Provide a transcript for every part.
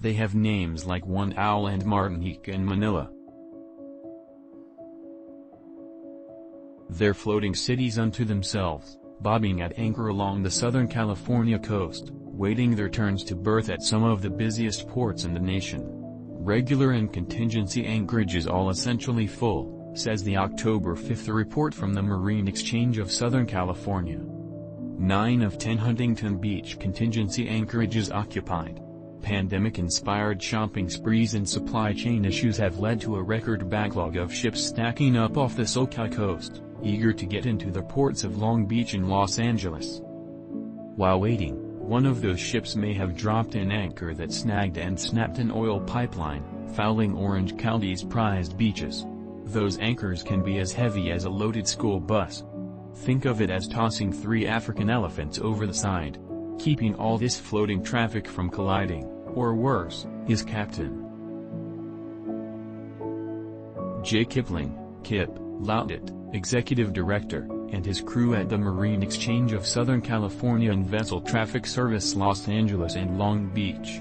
They have names like One Owl and Martinique and Manila. They're floating cities unto themselves, bobbing at anchor along the Southern California coast, waiting their turns to berth at some of the busiest ports in the nation. Regular and contingency anchorages all essentially full, says the October 5 report from the Marine Exchange of Southern California. 9 of 10 Huntington Beach contingency anchorages occupied. Pandemic-inspired shopping sprees and supply chain issues have led to a record backlog of ships stacking up off the SoCal coast, eager to get into the ports of Long Beach and Los Angeles. While waiting, one of those ships may have dropped an anchor that snagged and snapped an oil pipeline, fouling Orange County's prized beaches. Those anchors can be as heavy as a loaded school bus. Think of it as tossing 3 African elephants over the side. Keeping all this floating traffic from colliding, or worse, is Captain J. Kipling, Kip, Louttit, Executive Director, and his crew at the Marine Exchange of Southern California and Vessel Traffic Service Los Angeles and Long Beach.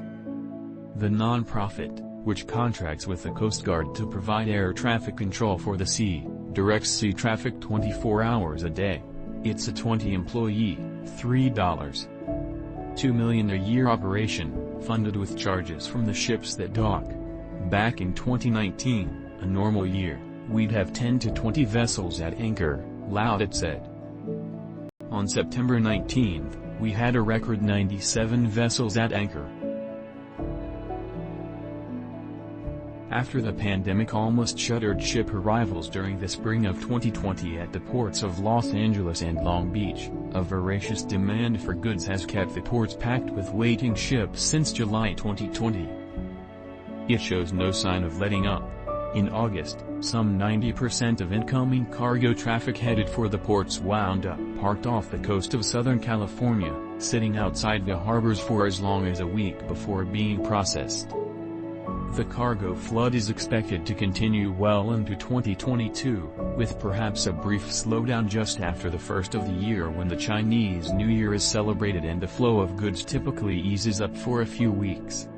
The nonprofit, which contracts with the Coast Guard to provide air traffic control for the sea, directs sea traffic 24 hours a day. It's a 20-employee, $3.2 million a year operation, funded with charges from the ships that dock. Back in 2019, a normal year, we'd have 10 to 20 vessels at anchor, Louttit said. On September 19, we had a record 97 vessels at anchor. After the pandemic almost shuttered ship arrivals during the spring of 2020 at the ports of Los Angeles and Long Beach, a voracious demand for goods has kept the ports packed with waiting ships since July 2020. It shows no sign of letting up. In August, some 90% of incoming cargo traffic headed for the ports wound up parked off the coast of Southern California, sitting outside the harbors for as long as a week before being processed. The cargo flood is expected to continue well into 2022, with perhaps a brief slowdown just after the first of the year when the Chinese New Year is celebrated and the flow of goods typically eases up for a few weeks.